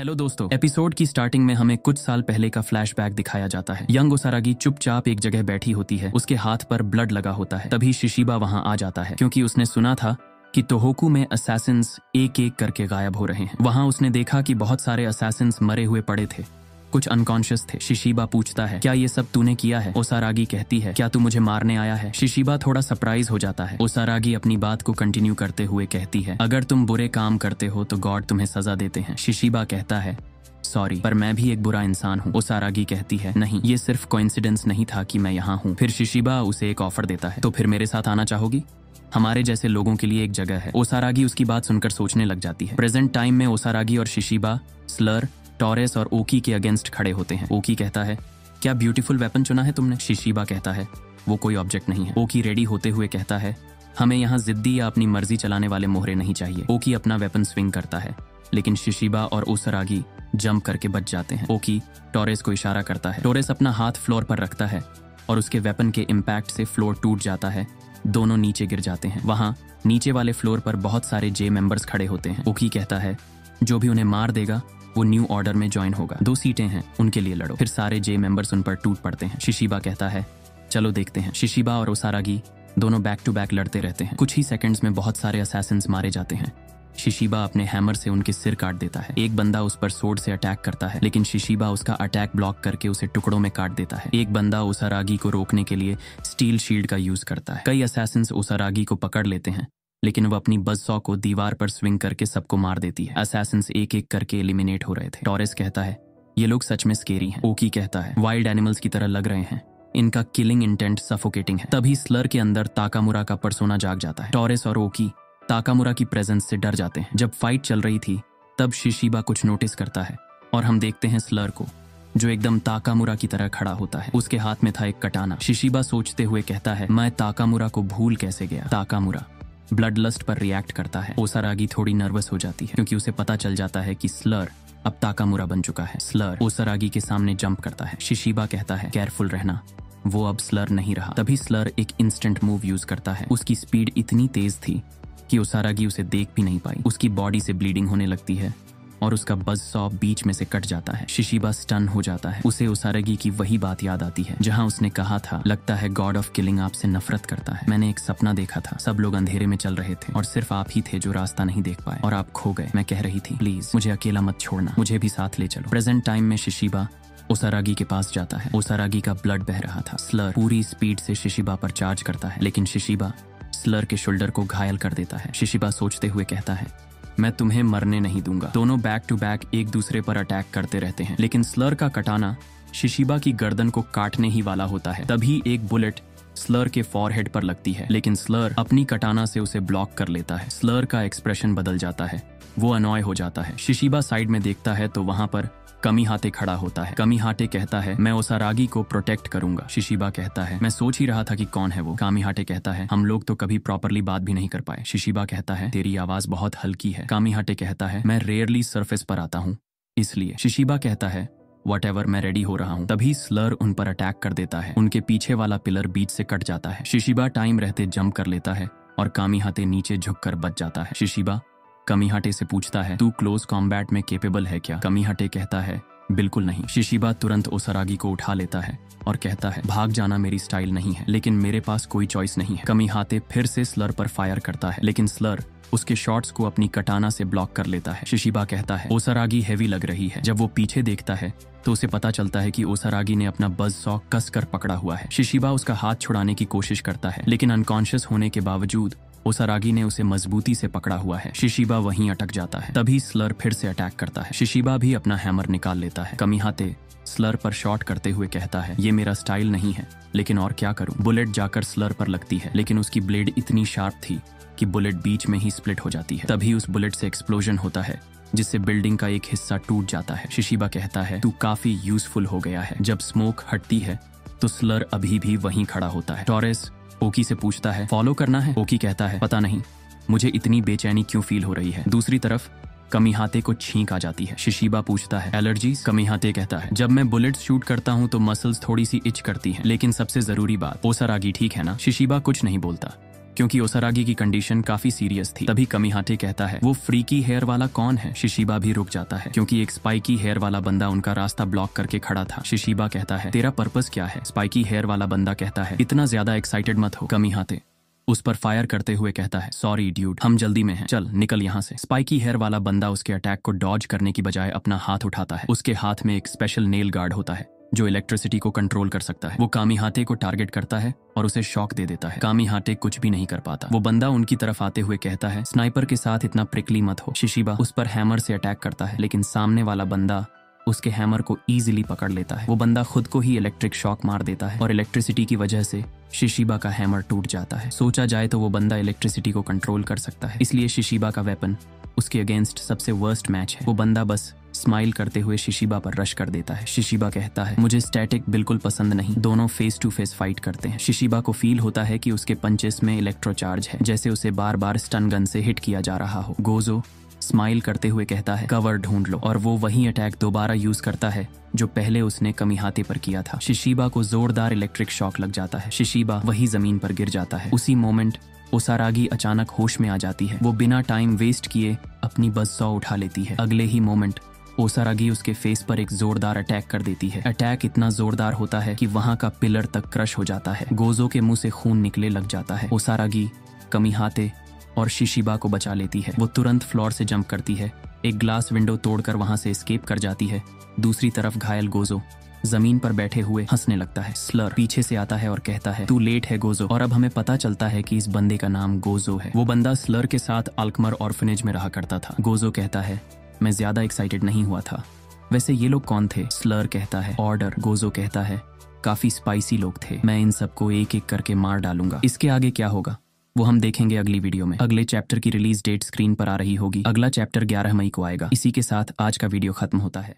Hello दोस्तों, episode की starting में हमें कुछ साल पहले का फ्लैशबैक दिखाया जाता है। यंग ओसारागी चुपचाप एक जगह बैठी होती है, उसके हाथ पर ब्लड लगा होता है। तभी शिशिबा वहां आ जाता है क्योंकि उसने सुना था कि तोहोकू में असैसिन्स एक एक करके गायब हो रहे हैं। वहां उसने देखा कि बहुत सारे असैसिन्स मरे हुए पड़े थे, कुछ अनकॉन्शियस थे। शिशिबा पूछता है, क्या ये सब तूने किया है? ओसारागी कहती है, क्या तू मुझे मारने आया है? शिशिबा थोड़ा सरप्राइज हो जाता है। ओसारागी अपनी बात को कंटिन्यू करते हुए कहती है, अगर तुम बुरे काम करते हो तो गॉड तुम्हें सजा देते हैं। शिशिबा कहता है, सॉरी, पर मैं भी एक बुरा इंसान हूँ। ओसारागी कहती है, नहीं, ये सिर्फ कोइंसिडेंस नहीं था कि मैं यहाँ हूँ। फिर शिशिबा उसे एक ऑफर देता है, तो फिर मेरे साथ आना चाहोगी? हमारे जैसे लोगों के लिए एक जगह है। ओसारागी उसकी बात सुनकर सोचने लग जाती है। प्रेजेंट टाइम में ओसारागी और शिशिबा स्लर, टॉरेस और ओकी के अगेंस्ट खड़े होते हैं। ओकी कहता है, क्या ब्यूटीफुल वेपन चुना है तुमने? शिशिबा कहता है, वो कोई ऑब्जेक्ट नहीं है। ओकी रेडी होते हुए कहता है, हमें यहाँ जिद्दी या अपनी मर्जी चलाने वाले मोहरे नहीं चाहिए। ओकी अपना वेपन स्विंग करता है, लेकिन शिशिबा और ओसारागी जंप करके बच जाते हैं। ओकी टॉरेस को इशारा करता है। टॉरेस अपना हाथ फ्लोर पर रखता है और उसके वेपन के इम्पैक्ट से फ्लोर टूट जाता है। दोनों नीचे गिर जाते हैं। वहाँ नीचे वाले फ्लोर पर बहुत सारे जे मेंबर्स खड़े होते हैं। ओकी कहता है, जो भी उन्हें मार देगा वो न्यू ऑर्डर में ज्वाइन होगा। 2 सीटें हैं, उनके लिए लड़ो। फिर सारे जे मेंबर्स उन पर टूट पड़ते हैं। शिशिबा कहता है, चलो देखते हैं। शिशिबा और ओसारागी दोनों बैक टू बैक लड़ते रहते हैं। कुछ ही सेकंड्स में बहुत सारे असैसिन्स मारे जाते हैं। शिशिबा अपने हैमर से उनके सिर काट देता है। एक बंदा उस पर सोर्ड से अटैक करता है, लेकिन शिशिबा उसका अटैक ब्लॉक करके उसे टुकड़ों में काट देता है। एक बंदा ओसारागी को रोकने के लिए स्टील शील्ड का यूज करता है। कई असैसिन्स ओसारागी को पकड़ लेते हैं, लेकिन वो अपनी बज़सॉ को दीवार पर स्विंग करके सबको मार देती है। असैसिन्स एक एक करके एलिमिनेट हो रहे थे। टॉरेस कहता है, ये लोग सच में स्केरी हैं। ओकी कहता है, वाइल्ड एनिमल्स की तरह लग रहे हैं, इनका किलिंग इंटेंट सफोकेटिंग है। तभी स्लर के अंदर ताकामुरा का पर्सोना जाग जाता है। टॉरेस और ओकी ताकामुरा की प्रेजेंस से डर जाते हैं। जब फाइट चल रही थी तब शिशिबा कुछ नोटिस करता है और हम देखते हैं स्लर को, जो एकदम ताकामुरा की तरह खड़ा होता है। उसके हाथ में था एक कटाना। शिशिबा सोचते हुए कहता है, मैं ताकामुरा को भूल कैसे गया? ताकामुरा ब्लड लस्ट पर रिएक्ट करता है। ओसारागी थोड़ी नर्वस हो जाती है क्योंकि उसे पता चल जाता है कि स्लर अब ताकामुरा बन चुका है। स्लर ओसारागी के सामने जंप करता है। शिशिबा कहता है, केयरफुल रहना, वो अब स्लर नहीं रहा। तभी स्लर एक इंस्टेंट मूव यूज करता है। उसकी स्पीड इतनी तेज थी कि ओसारागी उसे देख भी नहीं पाई। उसकी बॉडी से ब्लीडिंग होने लगती है और उसका बज़सॉ बीच में से कट जाता है। शिशिबा स्टन हो जाता है। उसे ओसारागी की वही बात याद आती है जहां उसने कहा था, लगता है गॉड ऑफ किलिंग आपसे नफरत करता है। मैंने एक सपना देखा था, सब लोग अंधेरे में चल रहे थे और सिर्फ आप ही थे जो रास्ता नहीं देख पाए और आप खो गए। मैं कह रही थी, प्लीज मुझे अकेला मत छोड़ना, मुझे भी साथ ले चलो। प्रेजेंट टाइम में शिशिबा ओसारागी के पास जाता है। ओसारागी का ब्लड बह रहा था। स्लर पूरी स्पीड से शिशिबा पर चार्ज करता है, लेकिन शिशिबा स्लर के शोल्डर को घायल कर देता है। शिशिबा सोचते हुए कहता है, मैं तुम्हें मरने नहीं दूंगा। दोनों बैक टू बैक एक दूसरे पर अटैक करते रहते हैं, लेकिन स्लर का कटाना शिशिबा की गर्दन को काटने ही वाला होता है। तभी एक बुलेट स्लर के फॉरहेड पर लगती है, लेकिन स्लर अपनी कटाना से उसे ब्लॉक कर लेता है। स्लर का एक्सप्रेशन बदल जाता है, वो अनॉय हो जाता है। शिशिबा साइड में देखता है तो वहां पर कमीहाते खड़ा होता है। कमीहाते कहता है, मैं ओसारागी को प्रोटेक्ट करूंगा। शिशिबा कहता है, मैं सोच ही रहा था कि कौन है वो। कामीहाते कहता है, हम लोग तो कभी प्रॉपरली बात भी नहीं कर पाए। शिशिबा कहता है, तेरी आवाज बहुत हल्की है। कामीहाते कहता है, मैं रेयरली सरफेस पर आता हूँ इसलिए। शिशिबा कहता है, व्हाटएवर, मैं रेडी हो रहा हूँ। तभी स्लर उन पर अटैक कर देता है। उनके पीछे वाला पिलर बीच से कट जाता है। शिशिबा टाइम रहते जंप कर लेता है और कामीहाते नीचे झुककर बच जाता है। शिशिबा कमीहाते से पूछता है, तू क्लोज कॉम्बैट में केपेबल है क्या? कमीहाते कहता है, बिल्कुल नहीं। शिशिबा तुरंत ओसारागी को उठा लेता है और कहता है, भाग जाना मेरी स्टाइल नहीं है, लेकिन मेरे पास कोई चॉइस नहीं है। कमीहाते फिर से स्लर पर फायर करता है, लेकिन स्लर उसके शॉट्स को अपनी कटाना से ब्लॉक कर लेता है। शिशिबा कहता है, ओसारागी हेवी लग रही है। जब वो पीछे देखता है तो उसे पता चलता है कि ओसारागी ने अपना बज़सॉ कस कर पकड़ा हुआ है। शिशिबा उसका हाथ छुड़ाने की कोशिश करता है, लेकिन अनकॉन्शियस होने के बावजूद ओसारागी ने उसे मजबूती से पकड़ा हुआ है। शिशिबा वहीं अटक जाता है। तभी स्लर फिर से अटैक करता है। शिशिबा भी अपना हैमर निकाल लेता है। कमीहाते स्लर पर शॉट करते हुए कहता है, ये मेरा स्टाइल नहीं है, लेकिन और क्या करूं। बुलेट जाकर स्लर पर लगती है, लेकिन उसकी ब्लेड इतनी शार्प थी कि बुलेट बीच में ही स्प्लिट हो जाती है। तभी उस बुलेट से एक्सप्लोजन होता है, जिससे बिल्डिंग का एक हिस्सा टूट जाता है। शिशिबा कहता है, तू काफी यूजफुल हो गया है। जब स्मोक हटती है तो स्लर अभी भी वहीं खड़ा होता है। टॉरेस ओकी से पूछता है, फॉलो करना है? ओकी कहता है, पता नहीं, मुझे इतनी बेचैनी क्यों फील हो रही है। दूसरी तरफ कमीहाते को छींक आ जाती है। शिशिबा पूछता है, एलर्जीज? कमीहाते कहता है, जब मैं बुलेट शूट करता हूँ तो मसल्स थोड़ी सी इच करती हैं, लेकिन सबसे जरूरी बात, ओसारागी ठीक है ना? शिशिबा कुछ नहीं बोलता, क्योंकि ओसारागी की कंडीशन काफी सीरियस थी। तभी कमिहाटे कहता है, वो फ्रीकी हेयर वाला कौन है? शिशिबा भी रुक जाता है क्योंकि एक स्पाइकी हेयर वाला बंदा उनका रास्ता ब्लॉक करके खड़ा था। शिशिबा कहता है, तेरा पर्पस क्या है? स्पाइकी हेयर वाला बंदा कहता है, इतना ज्यादा एक्साइटेड मत हो। कमिहाटे उस पर फायर करते हुए कहता है, सॉरी ड्यूड, हम जल्दी में हैं, चल निकल यहाँ से। स्पाइकी हेयर वाला बंदा उसके अटैक को डॉज करने की बजाय अपना हाथ उठाता है। उसके हाथ में एक स्पेशल नेल गार्ड होता है जो इलेक्ट्रिसिटी को कंट्रोल कर सकता है। वो कामिहाटे को टारगेट करता है और उसे शॉक दे देता है। कामिहाटे कुछ भी नहीं कर पाता। वो बंदा उनकी तरफ आते हुए कहता है, स्नाइपर के साथ इतना प्रिकली मत हो। शिशिबा उस पर हैमर से अटैक करता है, लेकिन सामने वाला बंदा उसके हैमर को इजीली पकड़ लेता है। वो बंदा खुद को ही इलेक्ट्रिक शॉक मार देता है और इलेक्ट्रिसिटी की वजह से शिशिबा का हैमर टूट जाता है। सोचा जाए तो वो बंदा इलेक्ट्रिसिटी को कंट्रोल कर सकता है, इसलिए शिशिबा का वेपन उसके अगेंस्ट सबसे वर्स्ट मैच है। वो बंदा बस स्माइल करते हुए शिशिबा पर रश कर देता है। शिशिबा कहता है, मुझे स्टैटिक बिल्कुल पसंद नहीं। दोनों फेस टू फेस फाइट करते हैं। शिशिबा को फील होता है कि उसके पंचेस में इलेक्ट्रोचार्ज है, जैसे उसे बार बार स्टन गन से हिट किया जा रहा हो। गोजो स्माइल करते हुए कहता है, कवर ढूंढ लो, और वो वही अटैक दोबारा यूज करता है जो पहले उसने कमिहाटे पर किया था। शिशिबा को जोरदार इलेक्ट्रिक शॉक लग जाता है। शिशिबा वही जमीन पर गिर जाता है। उसी मोमेंट ओसारागी अचानक होश में आ जाती है। वो बिना टाइम वेस्ट किए अपनी बज़सॉ उठा लेती है। अगले ही मोमेंट ओसारागी उसके फेस पर एक जोरदार अटैक कर देती है। अटैक इतना जोरदार होता है कि वहां का पिलर तक क्रश हो जाता है। गोजो के मुंह से खून निकले लग जाता है। ओसारागी कमिहाटे और शिशिबा को बचा लेती है। वो तुरंत फ्लोर से जंप करती है, एक ग्लास विंडो तोड़कर वहां से एस्केप कर जाती है। दूसरी तरफ घायल गोजो जमीन पर बैठे हुए हंसने लगता है। स्लर पीछे से आता है और कहता है, तू लेट है गोजो। और अब हमें पता चलता है कि इस बंदे का नाम गोजो है। वो बंदा स्लर के साथ अल्कमर ऑर्फनेज में रहा करता था। गोजो कहता है, मैं ज्यादा एक्साइटेड नहीं हुआ था। वैसे ये लोग कौन थे? स्लर कहता है, ऑर्डर। गोजो कहता है, काफी स्पाइसी लोग थे, मैं इन सबको एक एक करके मार डालूंगा। इसके आगे क्या होगा वो हम देखेंगे अगली वीडियो में। अगले चैप्टर की रिलीज डेट स्क्रीन पर आ रही होगी। अगला चैप्टर 11 मई को आएगा। इसी के साथ आज का वीडियो खत्म होता है।